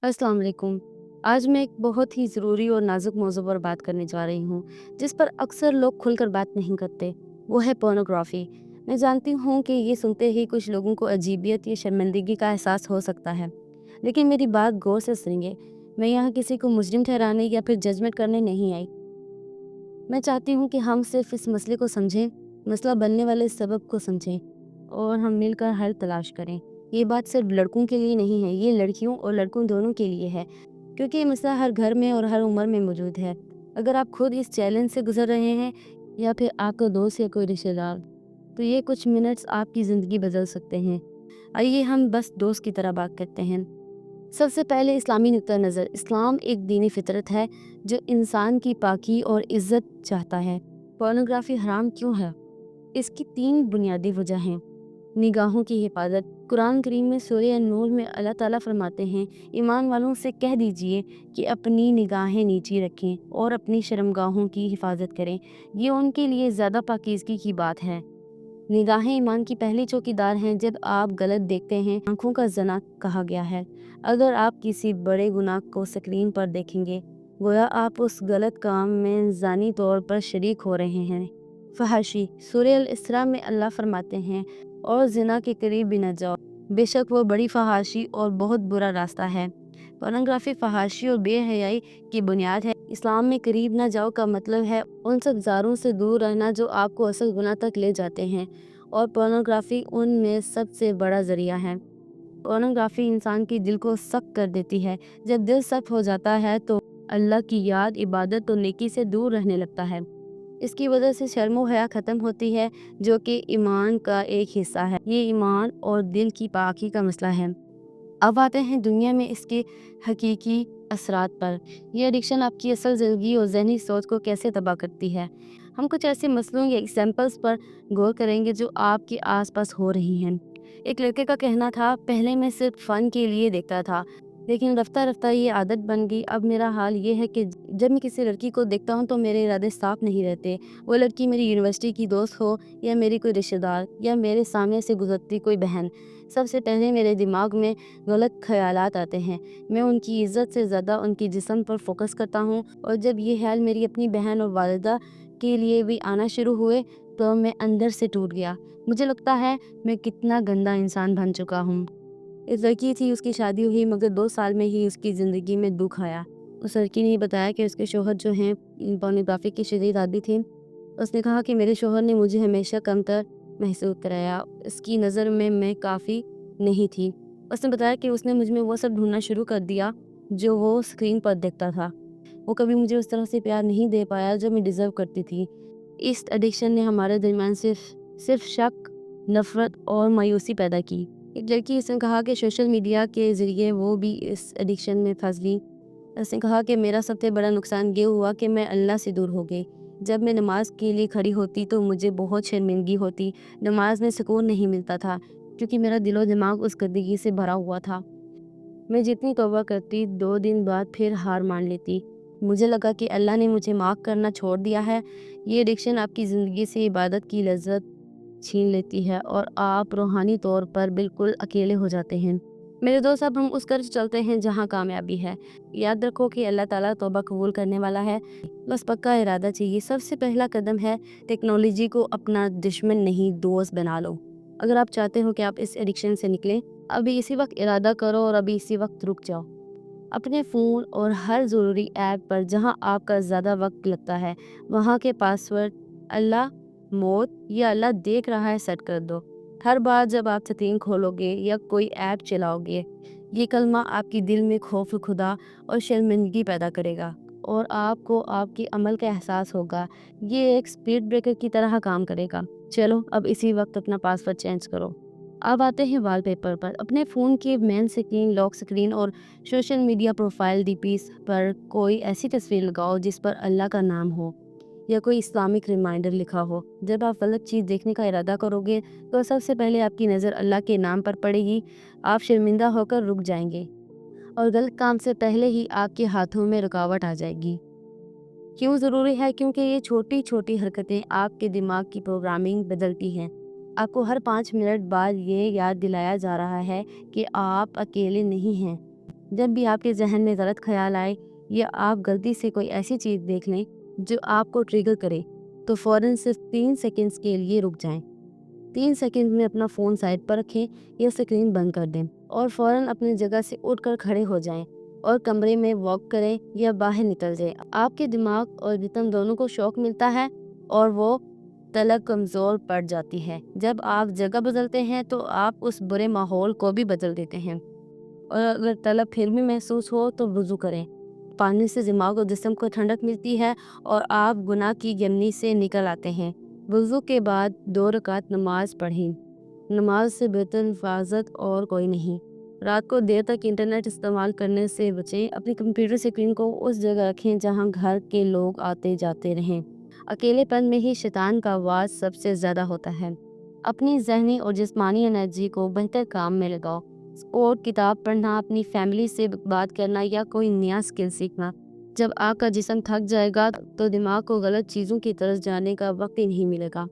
अस्सलाम वालेकुम। आज मैं एक बहुत ही ज़रूरी और नाज़ुक मौज़ू पर बात करने जा रही हूँ, जिस पर अक्सर लोग खुलकर बात नहीं करते, वो है पोर्नोग्राफ़ी। मैं जानती हूँ कि ये सुनते ही कुछ लोगों को अजीबियत या शर्मिंदगी का एहसास हो सकता है, लेकिन मेरी बात गौर से सुनिए। मैं यहाँ किसी को मुजरिम ठहराने या फिर जजमेंट करने नहीं आई। मैं चाहती हूँ कि हम सिर्फ़ इस मसले को समझें, मसला बनने वाले सबब को समझें और हम मिलकर हल तलाश करें। ये बात सिर्फ़ लड़कों के लिए नहीं है, ये लड़कियों और लड़कों दोनों के लिए है। क्योंकि ये मसला हर घर में और हर उम्र में मौजूद है। अगर आप खुद इस चैलेंज से गुजर रहे हैं या फिर आपका दोस्त या कोई रिश्तेदार, तो ये कुछ मिनट्स आपकी ज़िंदगी बदल सकते हैं। आइए हम बस दोस्त की तरह बात करते हैं। सबसे पहले इस्लामी नुक्ता नज़र। इस्लाम एक दीनी फितरत है जो इंसान की पाकी और इज़्ज़त चाहता है। पोर्नोग्राफी हराम क्यों है? इसकी 3 बुनियादी वजह हैं। निगाहों की हिफाजत। कुरान करीम में सूरह अन-नूर में अल्लाह ताला फरमाते हैं, ईमान वालों से कह दीजिए कि अपनी निगाहें नीची रखें और अपनी शर्मगाहों की हिफाजत करें। ये उनके लिए ज़्यादा पाकीज़गी की बात है। निगाहें ईमान की पहली चौकीदार हैं। जब आप गलत देखते हैं, आँखों का ज़ना कहा गया है। अगर आप किसी बड़े गुनाह को स्क्रीन पर देखेंगे, गोया आप उस गलत काम में ज़ानी तौर पर शरीक हो रहे हैं। फहाशी। सूरह अल-इसरा में अल्लाह फरमाते हैं, और ज़िना के करीब भी न जाओ, बेशक वो बड़ी फहाशी और बहुत बुरा रास्ता है। पोर्नोग्राफी फहाशी और बेहयाई की बुनियाद है। इस्लाम में करीब ना जाओ का मतलब है उन सब ज़ारों से दूर रहना जो आपको असल गुनाह तक ले जाते हैं, और पोर्नोग्राफी उनमें सबसे बड़ा ज़रिया है। पोर्नोग्राफी इंसान के दिल को सख्त कर देती है। जब दिल सख्त हो जाता है तो अल्लाह की याद, इबादत और नेकी से दूर रहने लगता है। इसकी वजह से शर्म हया ख़त्म होती है, जो कि ईमान का एक हिस्सा है। ये ईमान और दिल की पाकी का मसला है। अब आते हैं दुनिया में इसके हकीकी असरात पर। ये एडिक्शन आपकी असल ज़िंदगी और ज़हनी सोच को कैसे तबाह करती है। हम कुछ ऐसे मसलों या एग्जाम्पल्स पर गौर करेंगे जो आपके आसपास हो रही हैं। एक लड़के का कहना था, पहले मैं सिर्फ फ़न के लिए देखता था, लेकिन रफ्ता रफ्ता ये आदत बन गई। अब मेरा हाल ये है कि जब मैं किसी लड़की को देखता हूँ तो मेरे इरादे साफ नहीं रहते। वो लड़की मेरी यूनिवर्सिटी की दोस्त हो या मेरी कोई रिश्तेदार या मेरे सामने से गुजरती कोई बहन, सबसे पहले मेरे दिमाग में गलत ख़यालात आते हैं। मैं उनकी इज़्ज़त से ज़्यादा उनकी जिस्म पर फोकस करता हूँ, और जब ये ख्याल मेरी अपनी बहन और वालिदा के लिए भी आना शुरू हुए तो मैं अंदर से टूट गया। मुझे लगता है मैं कितना गंदा इंसान बन चुका हूँ। एक लड़की थी, उसकी शादी हुई, मगर 2 साल में ही उसकी ज़िंदगी में दुख आया। उस लड़की ने बताया कि उसके शौहर जो हैं पोर्नोग्राफी के शदीद आदी थे। उसने कहा कि मेरे शौहर ने मुझे हमेशा कमतर महसूस कराया। उसकी नज़र में मैं काफ़ी नहीं थी। उसने बताया कि उसने मुझ में वो सब ढूँढना शुरू कर दिया जो वो स्क्रीन पर देखता था। वो कभी मुझे उस तरह से प्यार नहीं दे पाया जो मैं डिज़र्व करती थी। इस एडिक्शन ने हमारे दरमियान सिर्फ़ शक, नफ़रत और मायूसी पैदा की। एक लड़की, उसने कहा कि सोशल मीडिया के ज़रिए वो भी इस एडिक्शन में फँस गई। उसने कहा कि मेरा सबसे बड़ा नुकसान ये हुआ कि मैं अल्लाह से दूर हो गई। जब मैं नमाज़ के लिए खड़ी होती तो मुझे बहुत शर्मिंदगी होती। नमाज़ में सुकून नहीं मिलता था, क्योंकि मेरा दिलो दिमाग उस गंदगी से भरा हुआ था। मैं जितनी तौबा करती, 2 दिन बाद फिर हार मान लेती। मुझे लगा कि अल्लाह ने मुझे माफ़ करना छोड़ दिया है। ये एडिक्शन आपकी ज़िंदगी से इबादत की लज़्ज़त छीन लेती है और आप रूहानी तौर पर बिल्कुल अकेले हो जाते हैं। मेरे दोस्त, अब हम उस कर्ज चलते हैं जहाँ कामयाबी है। याद रखो कि अल्लाह ताला तौबा कबूल करने वाला है, बस पक्का इरादा चाहिए। सबसे पहला कदम है, टेक्नोलॉजी को अपना दुश्मन नहीं दोस्त बना लो। अगर आप चाहते हो कि आप इस एडिक्शन से निकलें, अभी इसी वक्त इरादा करो और अभी इसी वक्त रुक जाओ। अपने फ़ोन और हर ज़रूरी ऐप पर जहाँ आपका ज़्यादा वक्त लगता है, वहाँ के पासवर्ड अल्लाह, मौत या अल्लाह देख रहा है सेट कर दो। हर बार जब आप स्क्रीन खोलोगे या कोई ऐप चलाओगे, ये कलमा आपके दिल में खौफ खुदा और शर्मिंदगी पैदा करेगा, और आपको आपके अमल का एहसास होगा। ये एक स्पीड ब्रेकर की तरह काम करेगा। चलो, अब इसी वक्त अपना पासवर्ड चेंज करो। अब आते हैं वॉलपेपर पर। अपने फ़ोन के मेन स्क्रीन, लॉक स्क्रीन और सोशल मीडिया प्रोफाइल डीपीज़ पर कोई ऐसी तस्वीर लगाओ जिस पर अल्लाह का नाम हो या कोई इस्लामिक रिमाइंडर लिखा हो। जब आप गलत चीज़ देखने का इरादा करोगे तो सबसे पहले आपकी नज़र अल्लाह के नाम पर पड़ेगी। आप शर्मिंदा होकर रुक जाएंगे, और गलत काम से पहले ही आपके हाथों में रुकावट आ जाएगी। क्यों ज़रूरी है? क्योंकि ये छोटी छोटी हरकतें आपके दिमाग की प्रोग्रामिंग बदलती हैं। आपको हर 5 मिनट बाद ये याद दिलाया जा रहा है कि आप अकेले नहीं हैं। جب بھی آپ کے ذہن میں غلط خیال آئے یا آپ غلطی سے کوئی ایسی چیز دیکھ لیں جو آپ کو ٹریگر کرے تو فوراً صرف 3 سیکنڈز کے لیے رک جائیں۔ 3 سیکنڈ میں اپنا فون سائڈ پر رکھیں یا اسکرین بند کر دیں اور فوراً اپنی جگہ سے اٹھ کر کھڑے ہو جائیں اور کمرے میں واک کریں یا باہر نکل جائیں۔ آپ کے دماغ اور جسم دونوں کو شوق ملتا ہے اور وہ طلب کمزور پڑ جاتی ہے۔ جب آپ جگہ بدلتے ہیں تو آپ اس برے ماحول کو بھی بدل دیتے ہیں، اور اگر طلب پھر بھی محسوس ہو تو وضو کریں۔ پانی سے دماغ اور جسم کو ٹھنڈک ملتی ہے اور آپ گناہ کی گمنی سے نکل آتے ہیں۔ وضو کے بعد 2 رکعت نماز پڑھیں۔ نماز سے بہتر حفاظت اور کوئی نہیں۔ رات کو دیر تک انٹرنیٹ استعمال کرنے سے بچیں۔ اپنی کمپیوٹر اسکرین کو اس جگہ رکھیں جہاں گھر کے لوگ آتے جاتے رہیں۔ اکیلے پن میں ہی شیطان کا واس سب سے زیادہ ہوتا ہے۔ اپنی ذہنی اور جسمانی انرجی کو بہتر کام میں لگاؤ۔ سپورٹ، کتاب پڑھنا، اپنی فیملی سے بات کرنا یا کوئی نیا اسکل سیکھنا۔ جب آپ کا جسم تھک جائے گا تو دماغ کو غلط چیزوں کی طرف جانے کا وقت ہی نہیں ملے گا،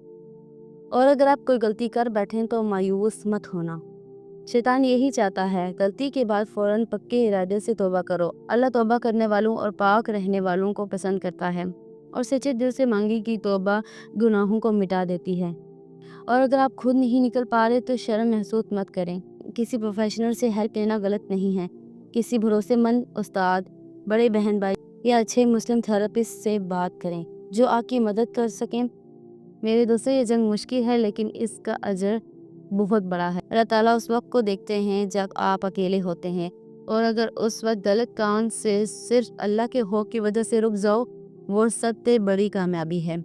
اور اگر آپ کوئی غلطی کر بیٹھیں تو مایوس مت ہونا۔ شیطان یہی چاہتا ہے، غلطی کے بعد فوراً پکے ارادے سے توبہ کرو۔ اللہ توبہ کرنے والوں اور پاک رہنے والوں کو پسند کرتا ہے، اور سچے دل سے مانگی کی توبہ گناہوں کو مٹا دیتی ہے۔ اور اگر آپ خود نہیں نکل پا رہے تو شرم محسوس مت کریں۔ کسی پروفیشنل سے ہیلپ لینا غلط نہیں ہے۔ کسی بھروسے مند استاد، بڑے بہن بھائی یا اچھے مسلم تھراپسٹ سے بات کریں جو آپ کی مدد کر سکیں۔ میرے دوستوں، یہ جنگ مشکل ہے لیکن اس کا اجر بہت بڑا ہے۔ اللہ تعالیٰ اس وقت کو دیکھتے ہیں جب آپ اکیلے ہوتے ہیں، اور اگر اس وقت غلط کام سے صرف اللہ کے خوف کی وجہ سے رک جاؤ، وہ سب سے بڑی کامیابی ہے۔